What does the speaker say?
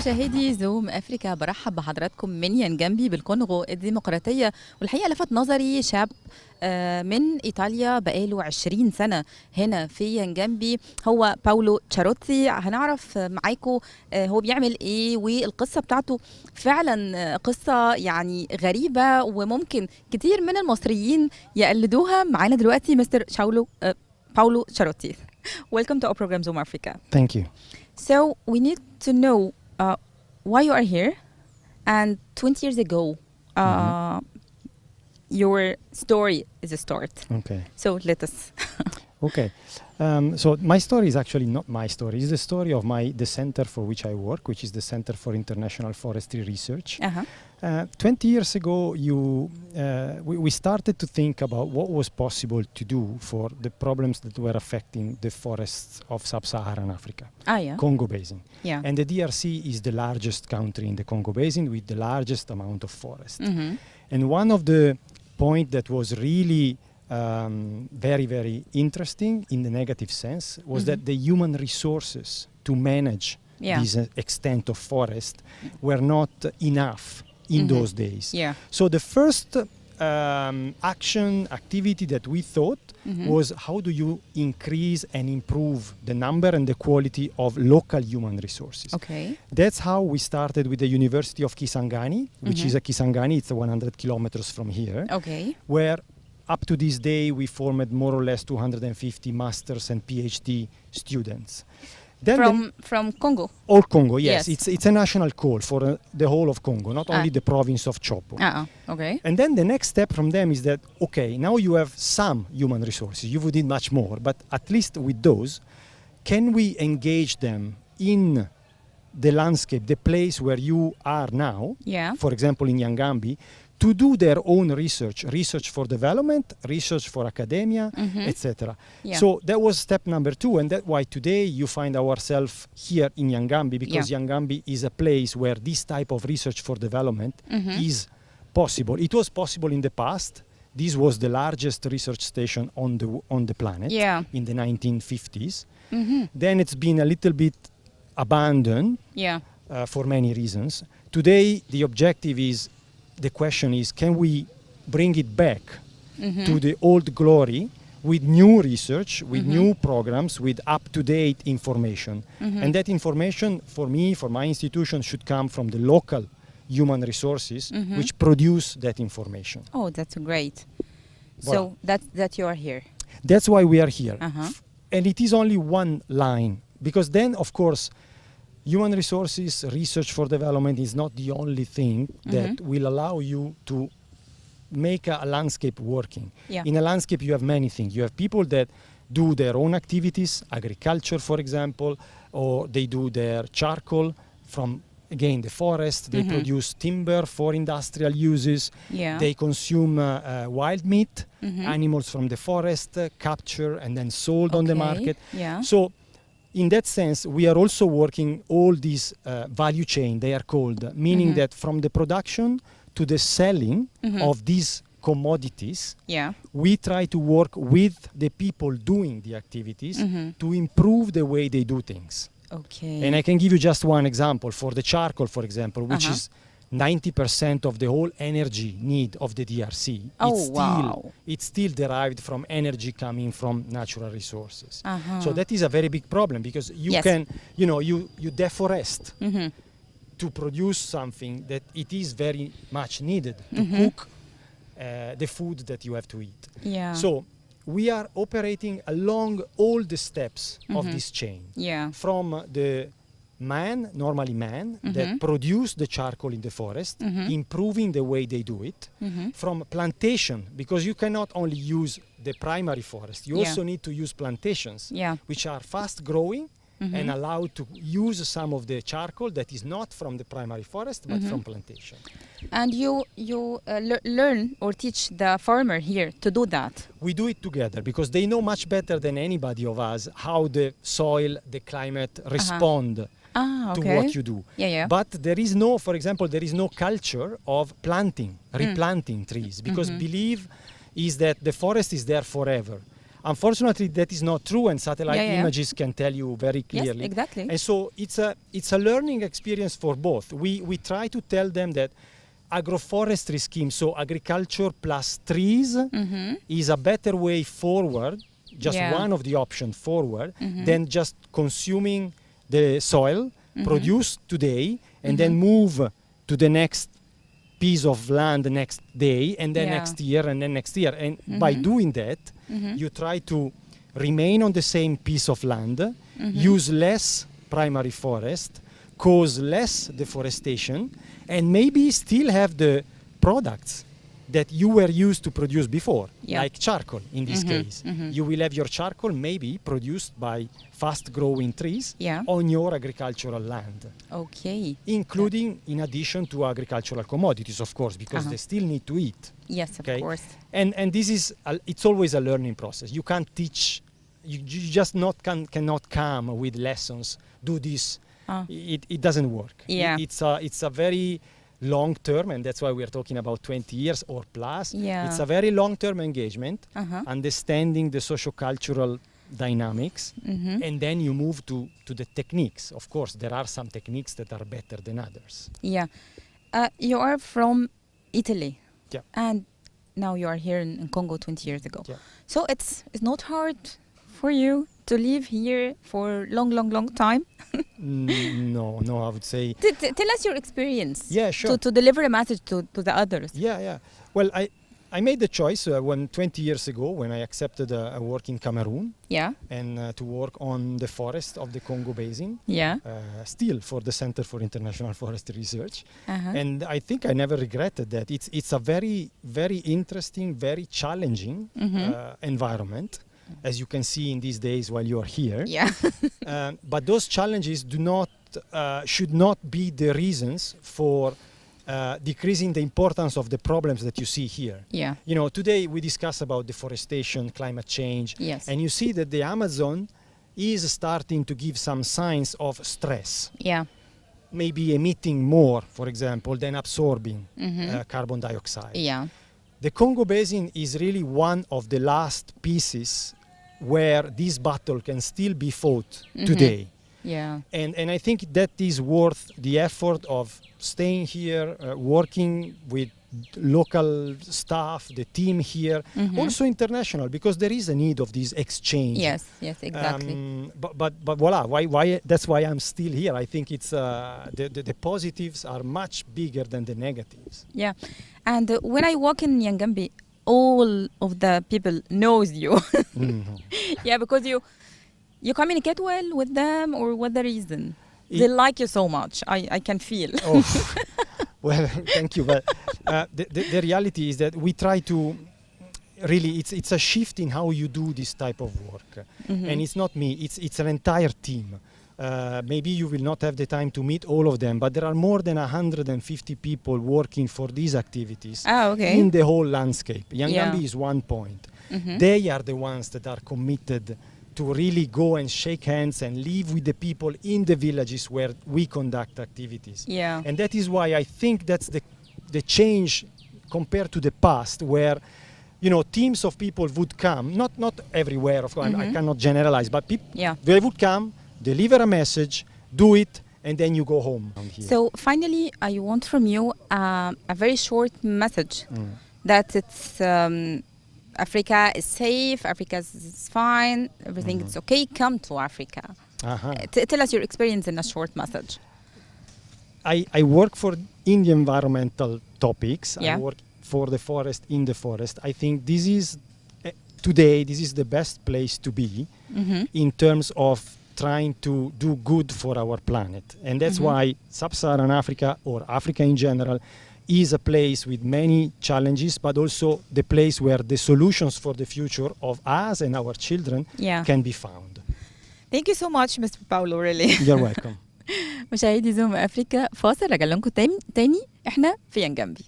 مشاهدي زوم أفريكا، برحب بحضراتكم من ينجنبي بالكونغو الديمقراطية. والحقيقة لفت نظري شاب من إيطاليا بقاله 20 سنة هنا في ينجنبي، هو باولو تشاروتي. هنعرف معاكم هو بيعمل إيه، والقصة بتاعته فعلا قصة يعني غريبة وممكن كتير من المصريين يقلدوها. معانا دلوقتي مستر باولو تشاروتي. Welcome to our program Zoom Africa. Thank you. So we need to know why you are here, and 20 years ago your story is a start. Okay. So let us. Okay. So my story is actually not my story. It's the story of the center for which I work, which is the Center for International Forestry Research. 20 years ago, we started to think about what was possible to do for the problems that were affecting the forests of sub-Saharan Africa, Congo Basin. Yeah. And the DRC is the largest country in the Congo Basin with the largest amount of forest. And one of the points that was really very, very interesting in the negative sense was that the human resources to manage this extent of forest were not enough in those days. Yeah. So the first activity that we thought was, how do you increase and improve the number and the quality of local human resources? Okay. That's how we started with the University of Kisangani, which is a Kisangani, it's 100 kilometers from here. Okay. Where up to this day we formed more or less 250 masters and PhD students. Then from Congo? All Congo, yes. It's a national call for the whole of Congo, not only the province of Chopo. Okay. And then the next step from them is that, okay, now you have some human resources. You would need much more, but at least with those, can we engage them in the landscape, the place where you are now, for example in Yangambi, to do their own research for development, research for academia, etc. Yeah. So that was step number 2, and that's why today you find ourselves here in Yangambi, because Yangambi is a place where this type of research for development is possible. It was possible in the past. This was the largest research station on the planet in the 1950s. Then it's been a little bit abandoned for many reasons. Today the objective is, the question is, can we bring it back to the old glory with new research, with new programs, with up-to-date information? And that information, for me, for my institution, should come from the local human resources which produce that information. Oh, that's great. Voilà. So that you are here. That's why we are here. And it is only one line, because then, of course, human resources, research for development is not the only thing that will allow you to make a landscape working. Yeah. In a landscape you have many things. You have people that do their own activities, agriculture for example, or they do their charcoal from, again, the forest. They produce timber for industrial uses. Yeah. They consume wild meat, animals from the forest, capture and then sold on the market. Yeah. So in that sense, we are also working all these value chain, they are called, meaning that from the production to the selling of these commodities, we try to work with the people doing the activities to improve the way they do things. Okay. And I can give you just one example. For the charcoal, for example, which is 90% of the whole energy need of the DRC. It's still derived from energy coming from natural resources. So that is a very big problem, because you can, you deforest to produce something that it is very much needed to cook the food that you have to eat. Yeah. So we are operating along all the steps of this chain. Yeah. From the normally man, that produce the charcoal in the forest, improving the way they do it, from plantation, because you cannot only use the primary forest, you also need to use plantations, which are fast growing and allow to use some of the charcoal that is not from the primary forest, but from plantation. And you learn or teach the farmer here to do that? We do it together, because they know much better than anybody of us how the soil, the climate respond to what you do. But there is no, for example, there is no culture of planting, replanting trees, because belief is that the forest is there forever. Unfortunately, that is not true, and satellite Yeah, yeah, yeah. images can tell you very clearly. Yes, exactly. And so it's a learning experience for both. We try to tell them that agroforestry scheme, so agriculture plus trees, is a better way forward, just Yeah. one of the options forward, than just consuming the soil, produce today, and then move to the next piece of land the next day, and then Yeah. next year, and then next year. And by doing that, you try to remain on the same piece of land, use less primary forest, cause less deforestation, and maybe still have the products that you were used to produce before, Yeah. like charcoal in this case. You will have your charcoal maybe produced by fast-growing trees Yeah. on your agricultural land, Okay. including in addition to agricultural commodities, of course, because they still need to eat. Yes, of Okay. course. And this is it's always a learning process. You can't teach. You just cannot come with lessons. Do this. It doesn't work. Yeah. It's a very long term, and that's why we are talking about 20 years or plus. Yeah. It's a very long term engagement, Uh-huh. understanding the sociocultural dynamics, and then you move to the techniques. Of course, there are some techniques that are better than others. Yeah. You are from Italy. Yeah. And now you are here in Congo 20 years ago. Yeah. So it's not hard for you to live here for long time? No, I would say. Tell us your experience. Yeah, sure. To deliver a message to the others. Yeah. Well, I made the choice 20 years ago when I accepted a work in Cameroon Yeah. and to work on the forest of the Congo Basin, Yeah. still for the Center for International Forestry Research. Uh-huh. And I think I never regretted that. It's a very, very interesting, very challenging environment, as you can see in these days while you are here. Yeah. But those challenges should not be the reasons for decreasing the importance of the problems that you see here. Yeah. You know, today we discuss about deforestation, climate change, Yes. and you see that the Amazon is starting to give some signs of stress, Yeah. maybe emitting more, for example, than absorbing carbon dioxide. Yeah. The Congo Basin is really one of the last pieces where this battle can still be fought today. Yeah. And I think that is worth the effort of staying here, working with local staff, the team here, also international, because there is a need of this exchange. Yes, exactly. But voila, why? That's why I'm still here. I think it's the positives are much bigger than the negatives. Yeah. And when I walk in Yangambi, all of the people knows you. Yeah, because you communicate well with them, or what the reason? They like you so much. I can feel. Oh, well, thank you. But the reality is that we try to really, it's a shift in how you do this type of work. And it's not me, it's an entire team. Maybe you will not have the time to meet all of them, but there are more than 150 people working for these activities in the whole landscape. Yangambi is one point. They are the ones that are committed to really go and shake hands and live with the people in the villages where we conduct activities. Yeah. And that is why I think that's the change compared to the past, where teams of people would come, not everywhere, of course, I cannot generalize, but they would come, deliver a message, do it, and then you go home. So finally, I want from you a very short message that it's Africa is safe, Africa is fine, everything is okay. Come to Africa. Tell us your experience in a short message. I work in the environmental topics. Yeah. I work for the forest, in the forest. I think this is the best place to be in terms of trying to do good for our planet. And that's why Sub-Saharan Africa, or Africa in general, is a place with many challenges, but also the place where the solutions for the future of us and our children can be found. Thank you so much, Mr. Paulo, really. You're welcome. مشاهدي زوم أفريقيا، فاصل، راجع لكم تاني. احنا في ينجنبي.